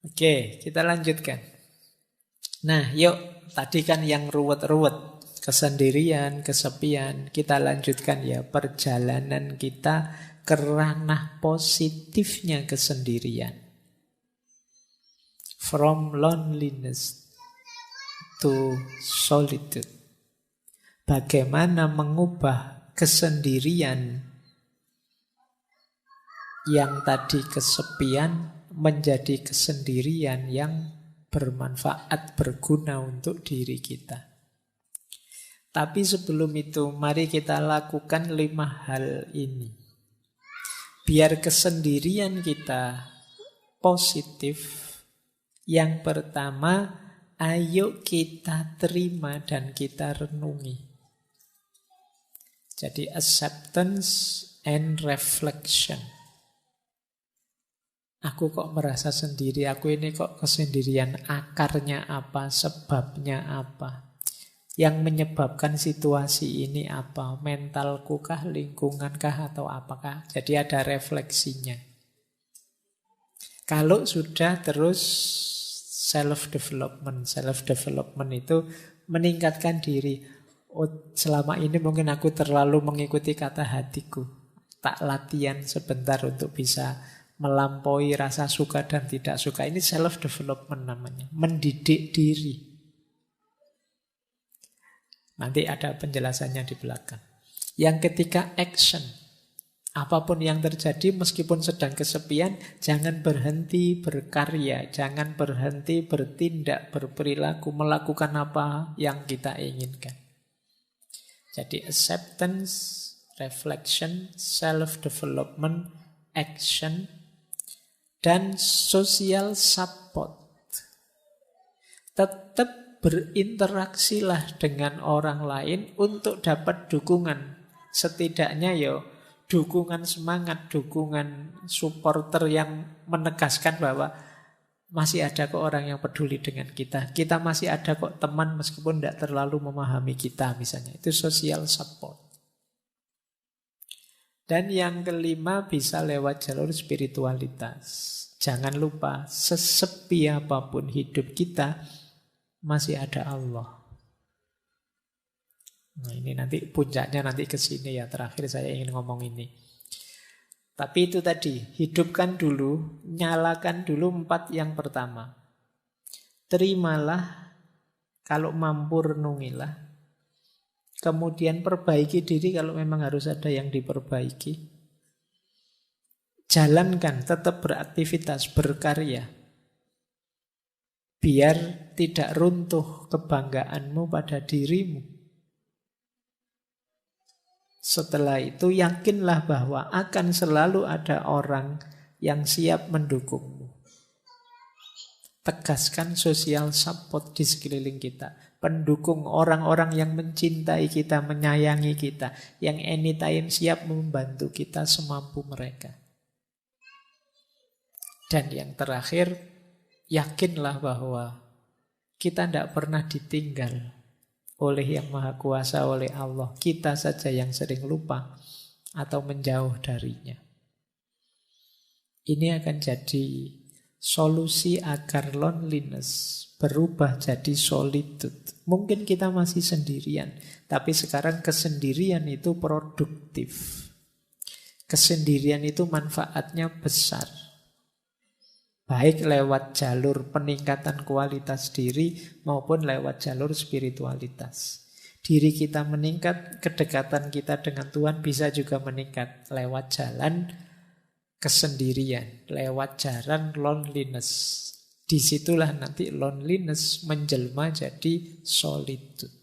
Oke, kita lanjutkan. Nah, yuk, tadi kan yang ruwet-ruwet, kesendirian, kesepian. Kita lanjutkan ya perjalanan kita ke ranah positifnya kesendirian. From loneliness to solitude. Bagaimana mengubah kesendirian yang tadi kesepian menjadi kesendirian yang bermanfaat, berguna untuk diri kita. Tapi sebelum itu, mari kita lakukan 5 hal ini. Biar kesendirian kita positif. Yang pertama, ayo kita terima dan kita renungi. Jadi acceptance and reflection. Aku kok merasa sendiri, aku ini kok kesendirian, akarnya apa, sebabnya apa. Yang menyebabkan situasi ini apa, mentalku kah, lingkungan kah, atau apakah. Jadi ada refleksinya. Kalau sudah terus self-development. Self-development itu meningkatkan diri. Oh, selama ini mungkin aku terlalu mengikuti kata hatiku. Tak latihan sebentar untuk bisa melampaui rasa suka dan tidak suka. Ini self-development namanya. Mendidik diri. Nanti ada penjelasannya di belakang. Yang ketiga, action. Apapun yang terjadi meskipun sedang kesepian, jangan berhenti berkarya. Jangan berhenti bertindak, berperilaku, melakukan apa yang kita inginkan. Jadi acceptance, reflection, self-development, action, dan social support. Tetap berinteraksilah dengan orang lain untuk dapat dukungan. Setidaknya dukungan semangat, dukungan supporter yang menegaskan bahwa masih ada kok orang yang peduli dengan kita. Kita masih ada kok teman meskipun tidak terlalu memahami kita misalnya. Itu social support. Dan yang kelima bisa lewat jalur spiritualitas. Jangan lupa, sesepi apapun hidup kita, masih ada Allah. Nah ini nanti puncaknya nanti ke sini ya. Terakhir saya ingin ngomong ini. Tapi itu tadi, hidupkan dulu, nyalakan dulu 4 yang pertama. Terimalah, kalau mampu renungilah. Kemudian perbaiki diri kalau memang harus ada yang diperbaiki. Jalankan, tetap beraktivitas, berkarya. Biar tidak runtuh kebanggaanmu pada dirimu. Setelah itu yakinlah bahwa akan selalu ada orang yang siap mendukungmu. Tegaskan social support di sekeliling kita. Pendukung orang-orang yang mencintai kita, menyayangi kita. Yang anytime siap membantu kita semampu mereka. Dan yang terakhir, yakinlah bahwa kita tidak pernah ditinggal oleh Yang Maha Kuasa, oleh Allah. Kita saja yang sering lupa atau menjauh darinya. Ini akan jadi solusi agar loneliness berubah jadi solitude. Mungkin kita masih sendirian, tapi sekarang kesendirian itu produktif. Kesendirian itu manfaatnya besar. Baik lewat jalur peningkatan kualitas diri maupun lewat jalur spiritualitas. Diri kita meningkat, kedekatan kita dengan Tuhan bisa juga meningkat lewat jalan kesendirian, lewat jalan loneliness. Disitulah nanti loneliness menjelma jadi solitude.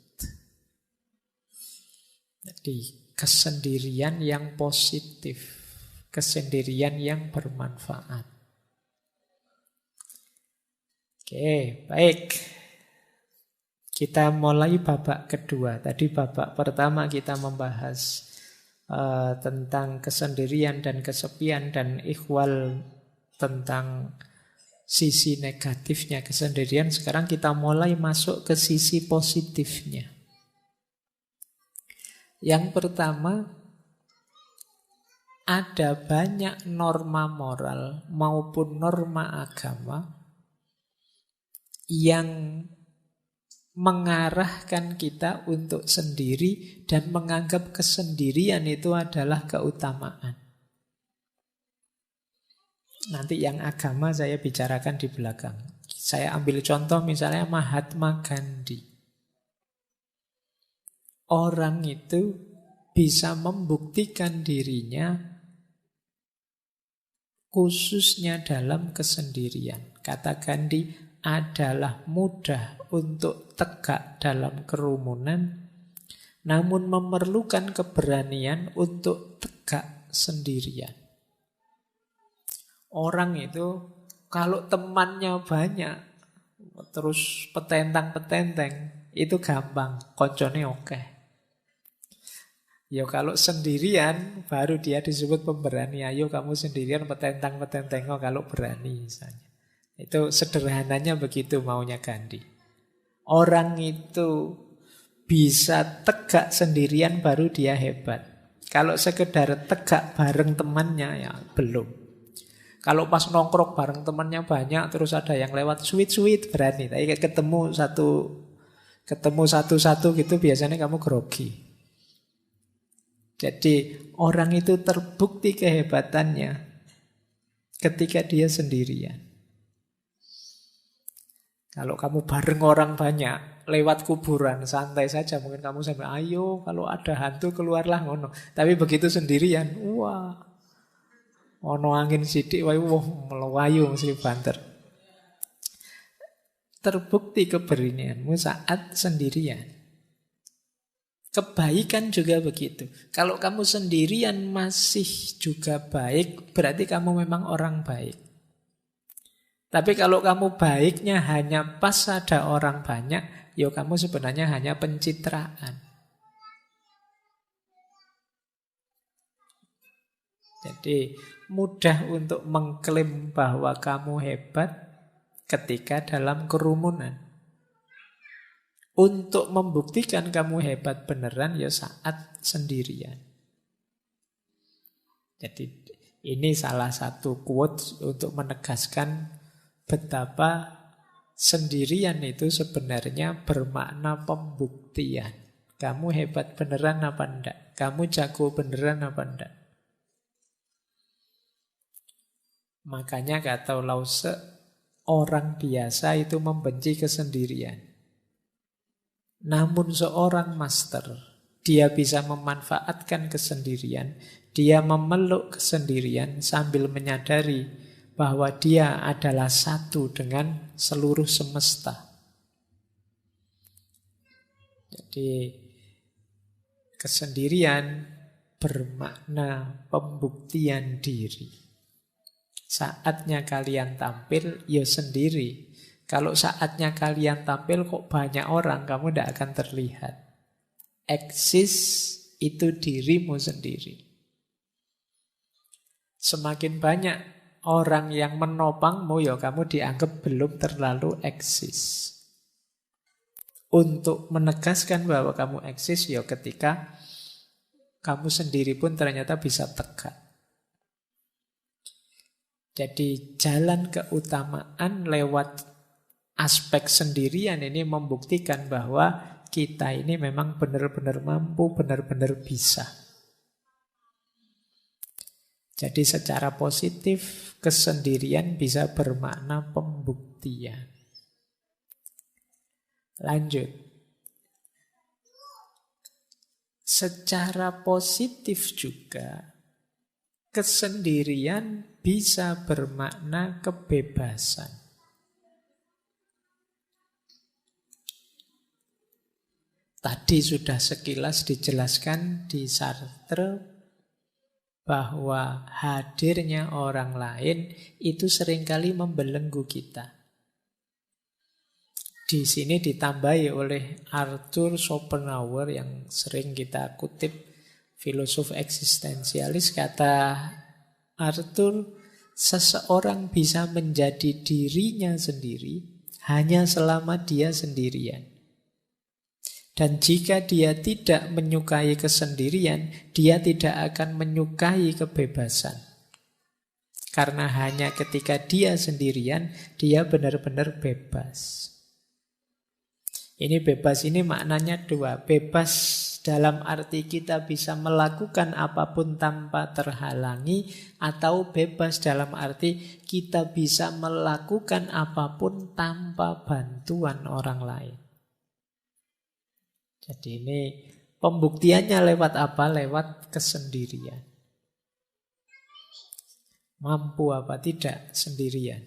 Jadi kesendirian yang positif, kesendirian yang bermanfaat. Oke, baik. Kita mulai babak kedua. Tadi babak pertama kita membahas tentang kesendirian dan kesepian dan ikhwal tentang sisi negatifnya kesendirian. Sekarang kita mulai masuk ke sisi positifnya. Yang pertama, ada banyak norma moral maupun norma agama yang mengarahkan kita untuk sendiri dan menganggap kesendirian itu adalah keutamaan. Nanti yang agama saya bicarakan di belakang. Saya ambil contoh misalnya Mahatma Gandhi. Orang itu bisa membuktikan dirinya khususnya dalam kesendirian. Kata Gandhi, adalah mudah untuk tegak dalam kerumunan, namun memerlukan keberanian untuk tegak sendirian. Orang itu kalau temannya banyak, terus petentang-petenteng, itu gampang, koncone oke. Ya kalau sendirian, baru dia disebut pemberani. Ayo kamu sendirian petentang-petenteng kalau berani misalnya. Itu sederhananya begitu maunya Gandhi. Orang itu bisa tegak sendirian baru dia hebat. Kalau sekedar tegak bareng temannya ya belum. Kalau pas nongkrong bareng temannya banyak, terus ada yang lewat sweet-sweet berani. Tapi ketemu satu-satu gitu biasanya kamu grogi. Jadi orang itu terbukti kehebatannya ketika dia sendirian. Kalau kamu bareng orang banyak, lewat kuburan, santai saja. Mungkin kamu sampai, ayo kalau ada hantu keluarlah ngono. Tapi begitu sendirian, wah, ono angin sidik, wah, melayu mesti banter. Terbukti keberanianmu saat sendirian. Kebaikan juga begitu. Kalau kamu sendirian masih juga baik, berarti kamu memang orang baik. Tapi kalau kamu baiknya hanya pas ada orang banyak, ya kamu sebenarnya hanya pencitraan. Jadi mudah untuk mengklaim bahwa kamu hebat ketika dalam kerumunan. Untuk membuktikan kamu hebat beneran ya saat sendirian. Jadi ini salah satu quote untuk menegaskan betapa sendirian itu sebenarnya bermakna pembuktian. Kamu hebat beneran apa enggak? Kamu jago beneran apa enggak? Makanya kata Lause, orang biasa itu membenci kesendirian. Namun seorang master, dia bisa memanfaatkan kesendirian, dia memeluk kesendirian sambil menyadari bahwa dia adalah satu dengan seluruh semesta. Jadi kesendirian bermakna pembuktian diri. Saatnya kalian tampil, ya sendiri. Kalau saatnya kalian tampil kok banyak orang, kamu tidak akan terlihat. Eksis itu dirimu sendiri. Semakin banyak orang yang menopangmu, ya kamu dianggap belum terlalu eksis. Untuk menegaskan bahwa kamu eksis, ya ketika kamu sendiri pun ternyata bisa tegak. Jadi jalan keutamaan lewat aspek sendirian ini membuktikan bahwa kita ini memang benar-benar mampu, benar-benar bisa. Jadi secara positif kesendirian bisa bermakna pembuktian. Lanjut. Secara positif juga kesendirian bisa bermakna kebebasan. Tadi sudah sekilas dijelaskan di Sartre bahwa hadirnya orang lain itu seringkali membelenggu kita. Di sini ditambahi oleh Arthur Schopenhauer yang sering kita kutip, filosof eksistensialis. Kata Arthur, seseorang bisa menjadi dirinya sendiri hanya selama dia sendirian. Dan jika dia tidak menyukai kesendirian, dia tidak akan menyukai kebebasan. Karena hanya ketika dia sendirian, dia benar-benar bebas. Ini bebas ini maknanya dua. Bebas dalam arti kita bisa melakukan apapun tanpa terhalangi, atau bebas dalam arti kita bisa melakukan apapun tanpa bantuan orang lain. Jadi ini pembuktiannya lewat apa? Lewat kesendirian. Mampu apa tidak sendirian.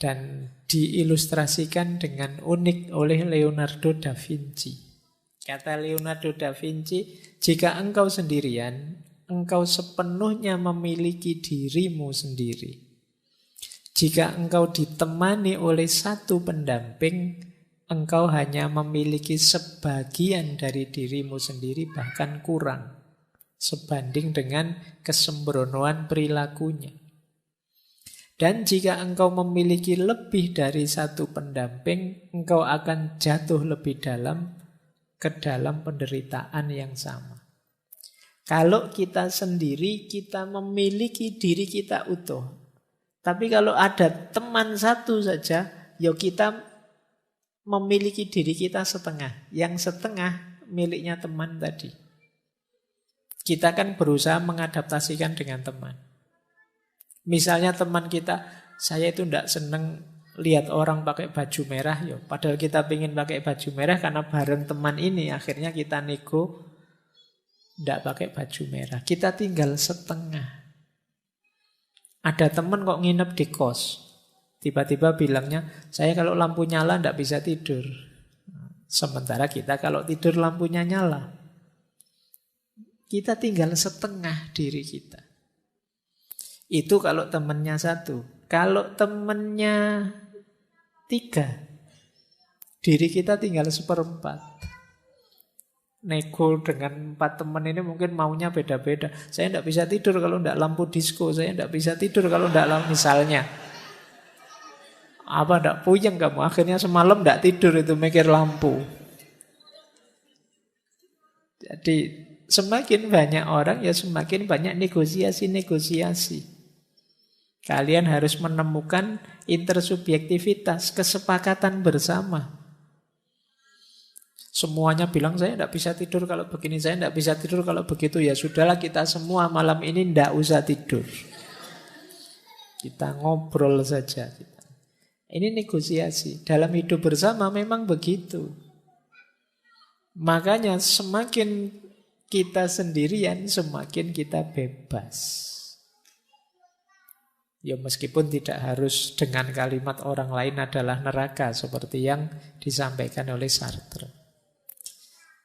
Dan diilustrasikan dengan unik oleh Leonardo da Vinci. Kata Leonardo da Vinci, jika engkau sendirian, engkau sepenuhnya memiliki dirimu sendiri. Jika engkau ditemani oleh satu pendamping, engkau hanya memiliki sebagian dari dirimu sendiri, bahkan kurang, sebanding dengan kesembronoan perilakunya. Dan jika engkau memiliki lebih dari satu pendamping, engkau akan jatuh lebih dalam ke dalam penderitaan yang sama. Kalau kita sendiri, kita memiliki diri kita utuh. Tapi kalau ada teman satu saja, ya kita memiliki diri kita setengah. Yang setengah miliknya teman tadi. Kita kan berusaha mengadaptasikan dengan teman. Misalnya teman kita, saya itu tidak seneng lihat orang pakai baju merah, yo. Padahal kita pengen pakai baju merah karena bareng teman ini, akhirnya kita nego tidak pakai baju merah. Kita tinggal setengah. Ada teman kok nginep di kos, tiba-tiba bilangnya, saya kalau lampu nyala tidak bisa tidur. Sementara kita kalau tidur lampunya nyala. Kita tinggal setengah diri kita. Itu kalau temennya satu. Kalau temennya 3, diri kita tinggal 1/4. Nego dengan 4 teman ini mungkin maunya beda-beda. Saya tidak bisa tidur kalau tidak lampu disco. Saya tidak bisa tidur kalau tidak lampu, misalnya. Apa tidak puyeng kamu? Akhirnya semalam tidak tidur itu mikir lampu. Jadi semakin banyak orang ya semakin banyak negosiasi. Kalian harus menemukan intersubjektivitas, kesepakatan bersama. Semuanya bilang saya tidak bisa tidur kalau begini, saya tidak bisa tidur kalau begitu. Ya sudahlah, kita semua malam ini tidak usah tidur. Kita ngobrol saja. Ini negosiasi. Dalam hidup bersama memang begitu. Makanya semakin kita sendirian, semakin kita bebas. Ya meskipun tidak harus dengan kalimat orang lain adalah neraka, seperti yang disampaikan oleh Sartre.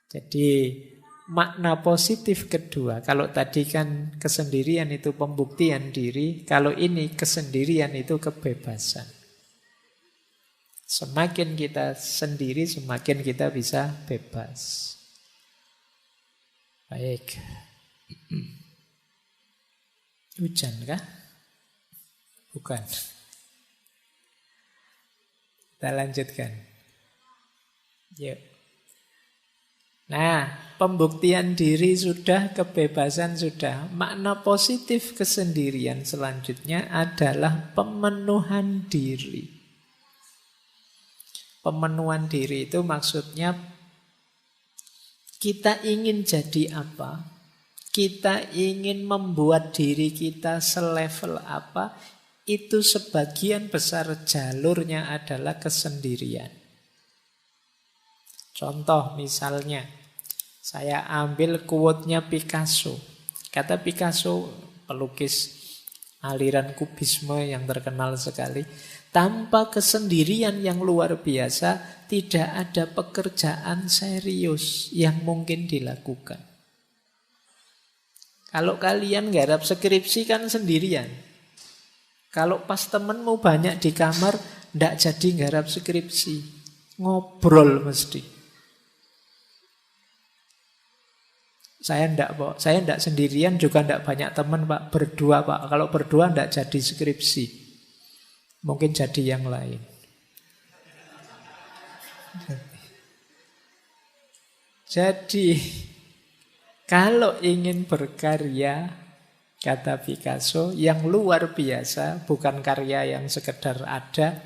Jadi makna positif kedua, kalau tadi kan kesendirian itu pembuktian diri, kalau ini kesendirian itu kebebasan. Semakin kita sendiri, semakin kita bisa bebas. Baik. Hujan kah? Bukan. Kita lanjutkan. Yuk. Nah, pembuktian diri sudah, kebebasan sudah. Makna positif kesendirian selanjutnya adalah pemenuhan diri. Pemenuhan diri itu maksudnya kita ingin jadi apa? Kita ingin membuat diri kita selevel apa? Itu sebagian besar jalurnya adalah kesendirian. Contoh misalnya, saya ambil quote-nya Picasso. Kata Picasso, pelukis aliran kubisme yang terkenal sekali, tanpa kesendirian yang luar biasa, tidak ada pekerjaan serius yang mungkin dilakukan. Kalau kalian garap skripsi kan sendirian. Kalau pas temenmu banyak di kamar, ndak jadi garap skripsi. Ngobrol mesti. Saya ndak sendirian, juga ndak banyak teman, Pak. Berdua, Pak. Kalau berdua ndak jadi skripsi. Mungkin jadi yang lain. Jadi, kalau ingin berkarya, kata Picasso, yang luar biasa, bukan karya yang sekedar ada,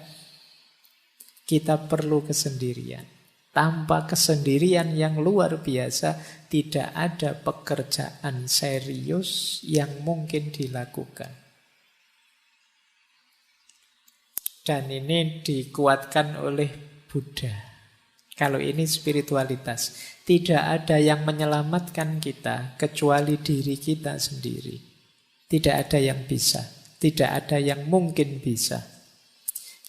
Kita perlu kesendirian. Tanpa kesendirian yang luar biasa, tidak ada pekerjaan serius yang mungkin dilakukan. Dan ini dikuatkan oleh Buddha. Kalau ini spiritualitas, tidak ada yang menyelamatkan kita kecuali diri kita sendiri. Tidak ada yang bisa, tidak ada yang mungkin bisa.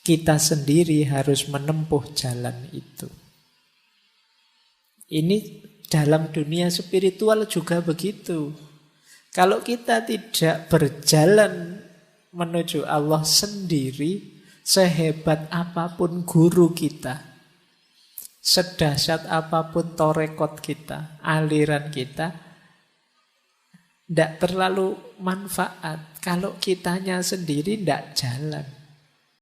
Kita sendiri harus menempuh jalan itu. Ini dalam dunia spiritual juga begitu. Kalau kita tidak berjalan menuju Allah sendiri, sehebat apapun guru kita, sedahsyat apapun torekot kita, aliran kita, tidak terlalu manfaat. Kalau kitanya sendiri tidak jalan.